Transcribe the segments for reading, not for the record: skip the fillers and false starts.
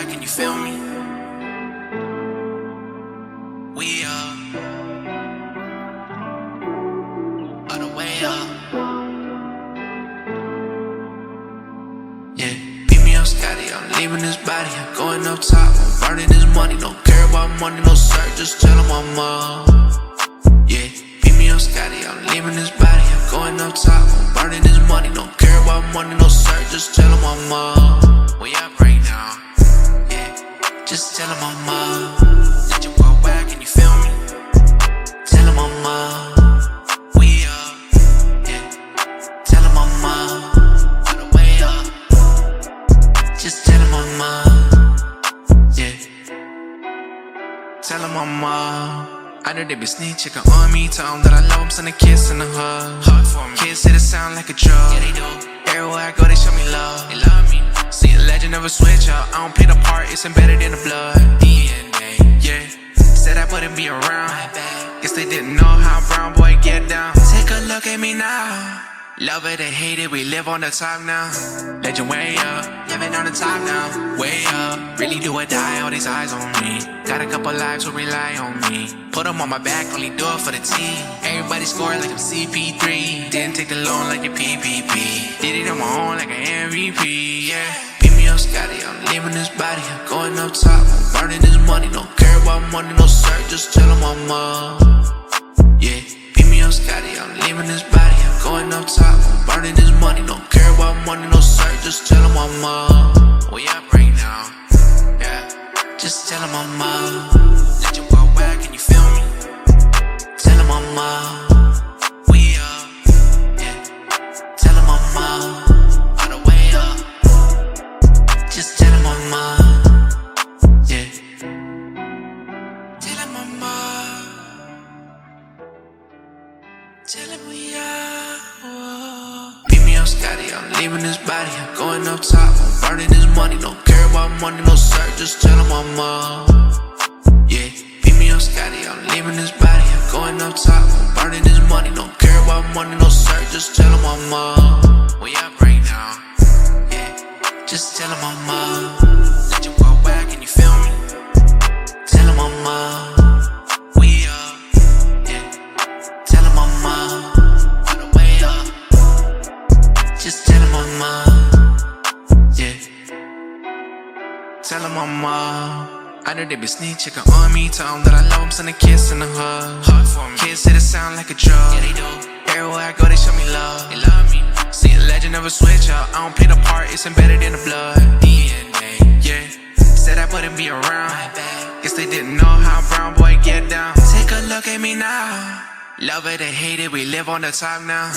back and you feel me? We all the way up. Yeah, beat me up, Scotty, I'm leaving this body. I'm going up top, I'm burning this money. Don't care about money, no sir, just tell him I'm yeah, beat me up, Scotty, I'm leaving this body. I'm going up top, I'm burning this money. Don't care about money, no sir, just tell him I'm we up right now. Yeah, just tell him I'm let your world whack and you feel me? Tell him I'm we up. Yeah, tell him I'm all the way up. Just tell him I'm yeah, tell him I'm I know they be sneak checking on me. Tell them that I love them, send a kiss and a hug. Hard for me. Kids say it sound like a drug. Yeah, they do. Everywhere I go, they show me love. They love me. See a legend never switch up. I don't pick apart, it's embedded in the blood. DNA. Yeah. Said I wouldn't be around. Guess they didn't know how a brown boy get down. Take a look at me now. Love it or hate it, we live on the top now. Legend way up, living on the top now. Way up, really do or die, all these eyes on me. Got a couple lives who rely on me. Put them on my back, only do it for the team. Everybody score like I'm CP3. Didn't take the loan like a PPP. Did it on my own like an MVP, yeah. Beat me up, Scotty, I'm leaving this body. I'm going up top, I'm burning this money. Don't care about money, no sir, just tell them I'm yeah. Beat me up, Scotty, I'm leaving this body. I'm going up top, I'm burning this money. Don't care about money, no sir, just tell them I'm we up right now. Yeah, just tell them I'm let your world whack and you feel me? Tell them I'm we up. Yeah, tell them I'm all the way up. Just tell them I'm yeah, tell them I'm tell him we are. Beat me up, Scotty, I'm leaving this body. I'm going up top, I'm burning this money. Don't care about money, no sir, just tell him I'm yeah. Beat me up, Scotty, I'm leaving this body. I'm going up top, I'm burning this money. Don't care about money, no sir, just tell him I'm we up right now. Yeah, just tell him I'm let your world whack and you feel me? Tell him I'm we up. Yeah, tell him I'm all the way up. Just tell him I'm yeah, tell him I'm I know they be sneak checking on me. Tell them that I love them, send a kiss and a hug. Hard for me. Kids say it sound like a drug. Yeah, they do. Everywhere I go, they show me love. They love me. See a legend never switch up. I don't pick apart, it's embedded in the blood. DNA. Yeah. Said I wouldn't be around. Guess they didn't know how a brown boy get down. Take a look at me now. Love it or hate it, we live on the top now.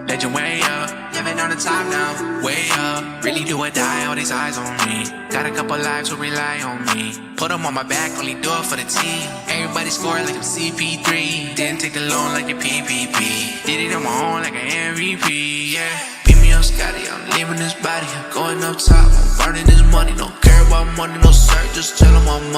Legend way up, living on the top now. Way up, really do or die, all these eyes on me. Got a couple lives who rely on me. Put them on my back, only do it for the team. Everybody score like I'm CP3. Didn't take the loan like a PPP. Did it on my own like an MVP, yeah. Beat me up, Scotty, I'm leaving this body. I'm going up top, I'm burning this money. Don't care about money, no sir, just tell them I'm